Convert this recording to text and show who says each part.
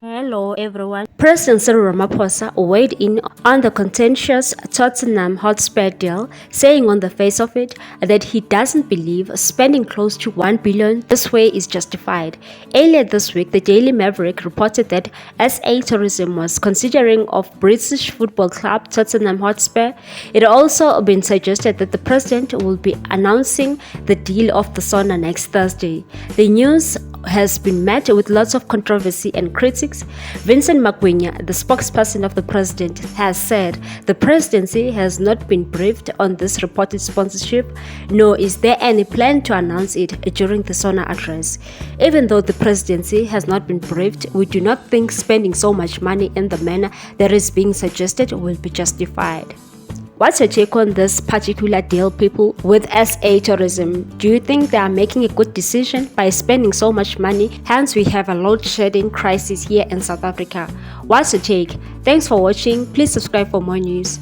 Speaker 1: Hello everyone. President Cyril Ramaphosa weighed in on the contentious Tottenham Hotspur deal, saying on the face of it that he doesn't believe spending close to $1 billion this way is justified. Earlier this week, the Daily Maverick reported that SA Tourism was considering of British football club Tottenham Hotspur. It also been suggested that the president will be announcing the deal of the sauna next Thursday. The news has been met with lots of controversy and critics. Vincent Magwenya, the spokesperson of the president, has said the presidency has not been briefed on this reported sponsorship, nor is there any plan to announce it during the sauna address. Even though the presidency has not been briefed, we do not think spending so much money in the manner that is being suggested will be justified. What's your take on this particular deal, people, with SA Tourism? Do you think they are making a good decision by spending so much money? Hence, we have a load shedding crisis here in South Africa. What's your take? Thanks for watching. Please subscribe for more news.